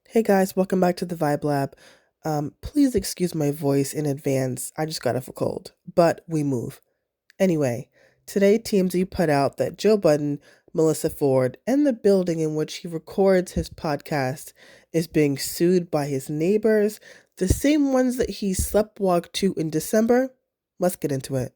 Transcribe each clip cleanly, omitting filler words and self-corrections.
Hey guys, welcome back to the Vibe Lab. Please excuse my voice in advance. I just got off a cold, but we move. Anyway, today TMZ put out that Joe Budden, Melissa Ford, and the building in which he records his podcast is being sued by his neighbors, the same ones that he sleptwalked to in December. Let's get into it.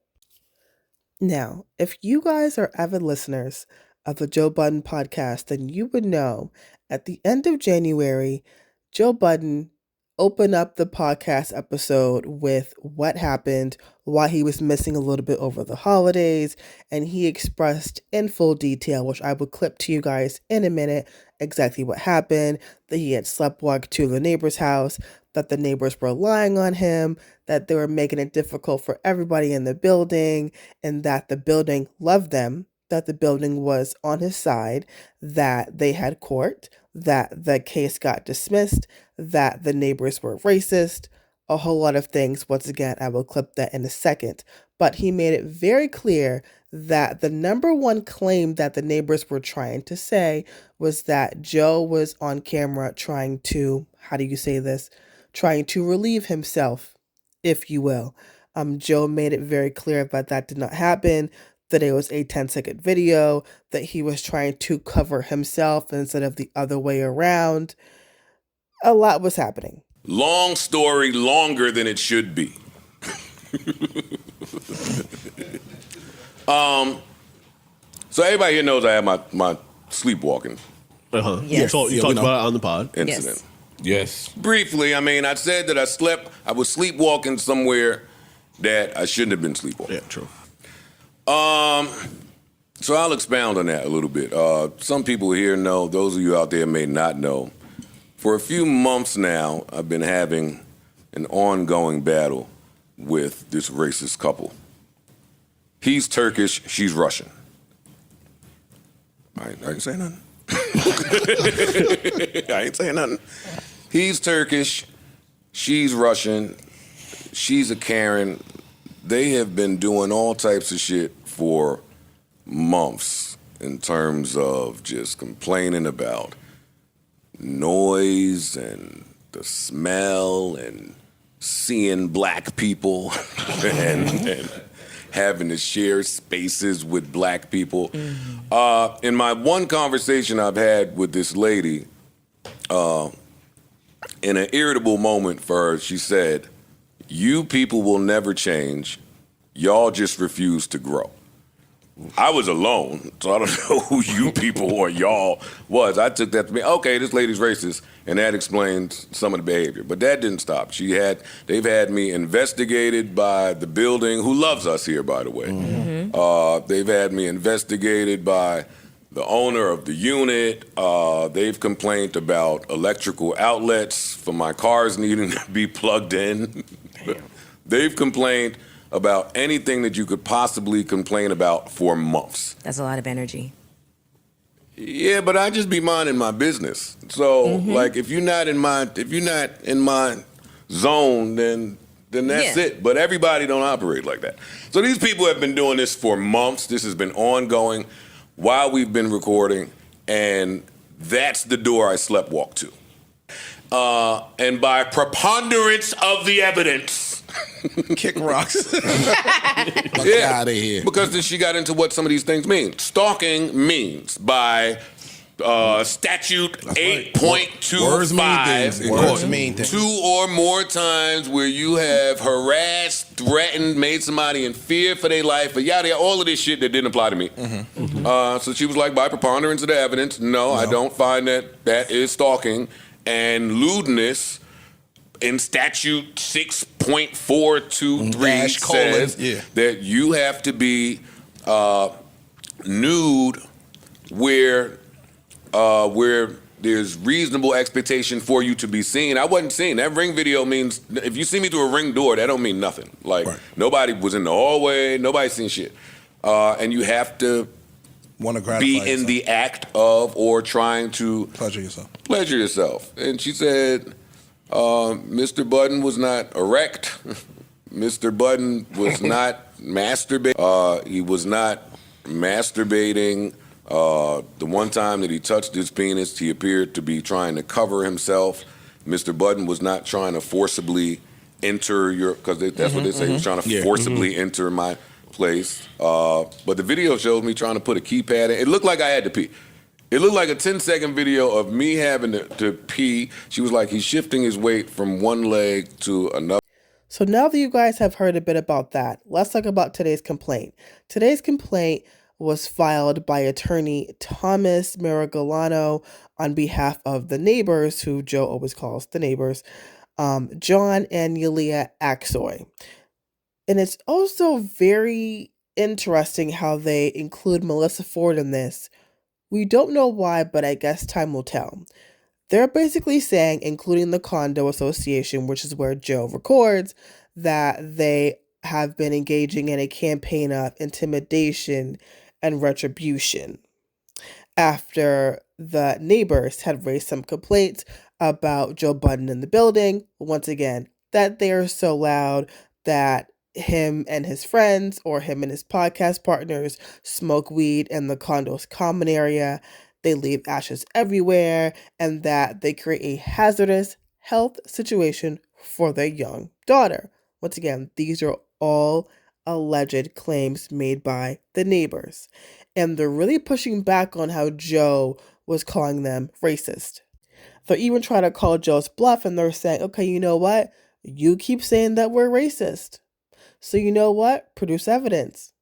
Now, if you guys are avid listeners of the Joe Budden podcast, then you would know at the end of January, Joe Budden opened up the podcast episode with what happened, why he was missing a little bit over the holidays, and he expressed in full detail, which I will clip to you guys in a minute, exactly what happened, that he had sleptwalked to the neighbor's house, that the neighbors were lying on him, that they were making it difficult for everybody in the building, and that the building loved them, that the building was on his side, that they had court, that the case got dismissed, that the neighbors were racist, a whole lot of things. Once again, I will clip that in a second. But he made it very clear that the number one claim that the neighbors were trying to say was that Joe was on camera trying to, how do you say this? Trying to relieve himself, if you will. Joe made it very clear that did not happen, that it was a 10-second video, that he was trying to cover himself instead of the other way around. A lot was happening. Long story, longer than it should be. So everybody here knows I have my sleepwalking Yes. You talked about it on the pod. incident. Yes. Briefly, I said that I was sleepwalking somewhere that I shouldn't have been sleepwalking. Yeah, true. So I'll expound on that a little bit. Some people here know, those of you out there may not know. For a few months now, I've been having an ongoing battle with this racist couple. He's Turkish, she's Russian. I ain't saying nothing. I ain't saying nothing. He's Turkish, she's Russian, she's a Karen. They have been doing all types of shit for months in terms of just complaining about noise and the smell and seeing black people and having to share spaces with black people. Mm-hmm. In my one conversation I've had with this lady, in an irritable moment for her, she said, "You people will never change. Y'all just refuse to grow." I was alone, so I don't know who you people or y'all was. I took that to be, okay, this lady's racist, and that explains some of the behavior. But that didn't stop. They've had me investigated by the building, who loves us here, by the way. Mm-hmm. They've had me investigated by the owner of the unit. They've complained about electrical outlets for my cars needing to be plugged in. They've complained about anything that you could possibly complain about for months. That's a lot of energy. Yeah, but I just be minding my business. So, like, if you're not in my zone, then that's it. But everybody don't operate like that. So these people have been doing this for months. This has been ongoing while we've been recording, and that's the door I sleptwalked to. And by preponderance of the evidence, kick rocks. yeah, out of here. Because then she got into what some of these things mean. Stalking means by statute 8.25, Words mean things. Words mean things. 2 or more times where you have harassed, threatened, made somebody in fear for their life, or yada, all of this shit that didn't apply to me. So she was like, by preponderance of the evidence, no, I don't find that is stalking. And lewdness in statute 6.423 says that you have to be nude where there's reasonable expectation for you to be seen. I wasn't seen. That ring video means if you see me through a ring door, that don't mean nothing. Like nobody was in the hallway, nobody seen shit. And you have to be in the act of or trying to pleasure yourself. And she said, Mr. Budden was not erect. Mr. Budden was not masturbating. He was not masturbating The one time that he touched his penis, he appeared to be trying to cover himself. Mr. Budden was not trying to forcibly enter your, because that's what they say, he was trying to forcibly enter my place. But the video shows me trying to put a keypad in. It looked like I had to pee. It looked like a 10-second video of me having to pee. She was like, he's shifting his weight from one leg to another. So now that you guys have heard a bit about that, let's talk about today's complaint. Today's complaint was filed by attorney Thomas Marigolano on behalf of the neighbors, who Joe always calls the neighbors, John and Yulia Aksoy. And it's also very interesting how they include Melissa Ford in this. We don't know why, but I guess time will tell. They're basically saying, including the condo association, which is where Joe records, that they have been engaging in a campaign of intimidation and retribution after the neighbors had raised some complaints about Joe Budden in the building. Once again, that they are so loud that him and his friends or him and his podcast partners smoke weed in the condo's common area, they leave ashes everywhere, and that they create a hazardous health situation for their young daughter. Once again, these are all alleged claims made by the neighbors, and they're really pushing back on how Joe was calling them racist. They're even trying to call Joe's bluff, and they're saying, okay, you know what? You keep saying that we're racist. So you know what? Produce evidence.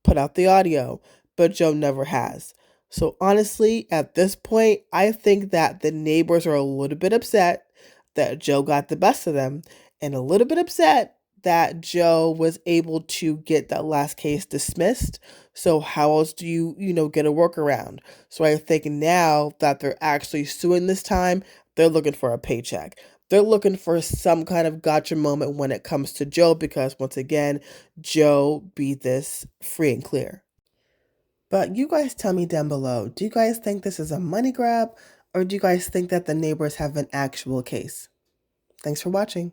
Put out the audio. But Joe never has. So honestly, at this point, I think that the neighbors are a little bit upset that Joe got the best of them, and a little bit upset that Joe was able to get that last case dismissed. So how else do you get a workaround? So I think now that they're actually suing this time, they're looking for a paycheck. They're looking for some kind of gotcha moment when it comes to Joe, because once again, Joe beat this free and clear. But you guys tell me down below, do you guys think this is a money grab, or do you guys think that the neighbors have an actual case? Thanks for watching.